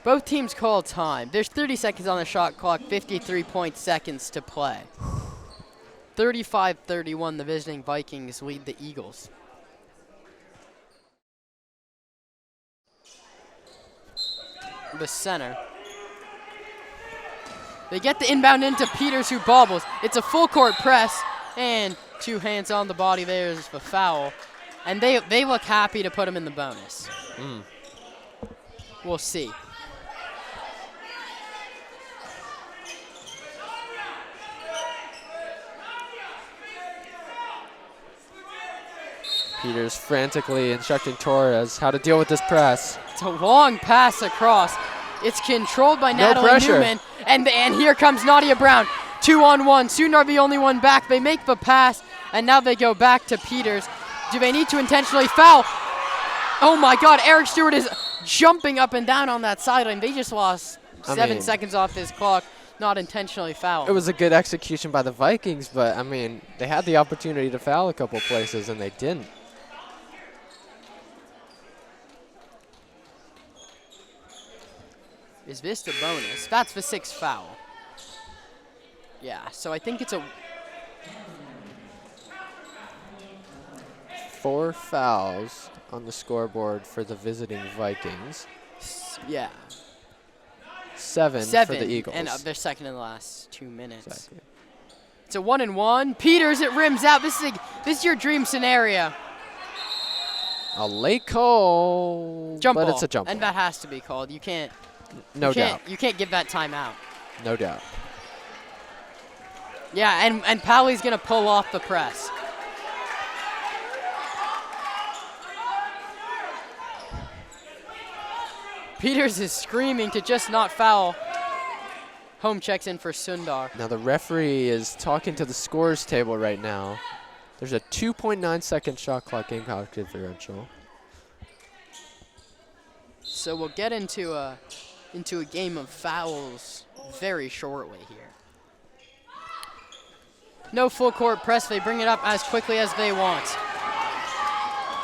Both teams call time. There's 30 seconds on the shot clock, 53 seconds to play. 35-31, the visiting Vikings lead the Eagles. The center. They get the inbound into Peters, who bobbles. It's a full court press, and 2 hands on the body. There's the foul. And they look happy to put him in the bonus. We'll see. Peters frantically instructing Torres how to deal with this press. It's a long pass across. It's controlled by No Natalie pressure. Newman. And here comes Nadia Brown. 2-on-1. Sundar the only one back. They make the pass, and now they go back to Peters. Do they need to intentionally foul? Oh my God, Eric Stewart is jumping up and down on that sideline. They just lost 7 seconds off this clock, not intentionally foul. It was a good execution by the Vikings, but I mean, they had the opportunity to foul a couple places and they didn't. Is this the bonus? That's the 6th foul. Yeah, so I think it's a... 4 fouls on the scoreboard for the visiting Vikings. Yeah. 7 for the Eagles. And they're second in the last 2 minutes. Exactly. It's a 1-and-1. Peters, it rims out. This is your dream scenario. A late call, Jump but ball. it's a jump And ball. that has to be called. You can't. No doubt. You can't give that timeout. No doubt. Yeah, and Powley's gonna pull off the press. Peters is screaming to just not foul. Home checks in for Sundar. Now the referee is talking to the scores table right now. There's a 2.9 second shot clock game clock differential. So we'll get into a game of fouls very shortly here. No full court press. They bring it up as quickly as they want.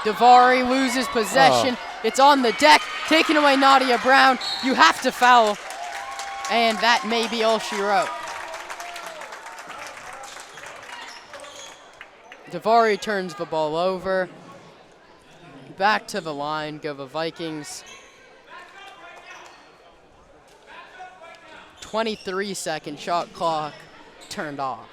Davari loses possession. It's on the deck. Taking away Nadia Brown. You have to foul. And that may be all she wrote. Davari turns the ball over. Back to the line go the Vikings. 23-second shot clock turned off.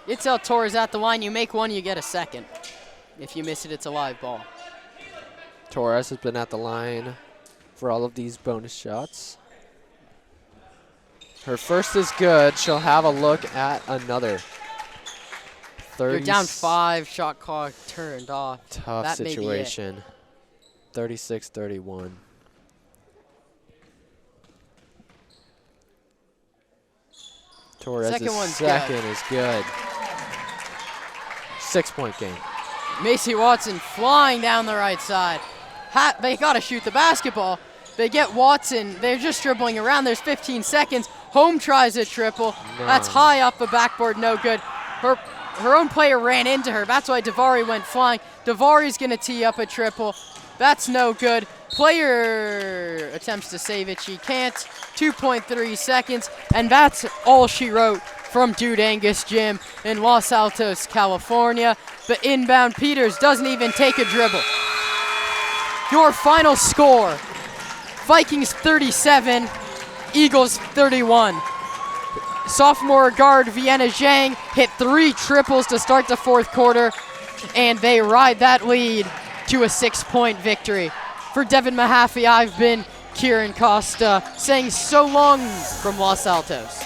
Itzel Torres at the line. You make one, you get a second. If you miss it, it's a live ball. Torres has been at the line for all of these bonus shots. Her first is good. She'll have a look at another. You're down 5, shot clock turned off. Tough that situation. 36-31. Torres' second is good. 6-point game. Macy Watson flying down the right side. They got to shoot the basketball. They get Watson. They're just dribbling around. There's 15 seconds. Home tries a triple. No. That's high off the backboard. No good. Her own player ran into her. That's why Davari went flying. Davari's going to tee up a triple. That's no good. Player attempts to save it. She can't. 2.3 seconds. And that's all she wrote from Dude Angus Gym in Los Altos, California. The inbound Peters doesn't even take a dribble. Your final score, Vikings 37, Eagles 31. Sophomore guard Vienna Zhang hit 3 triples to start the 4th quarter, and they ride that lead to a 6-point victory. For Devin Mahaffey, I've been Kieran Costa, saying so long from Los Altos.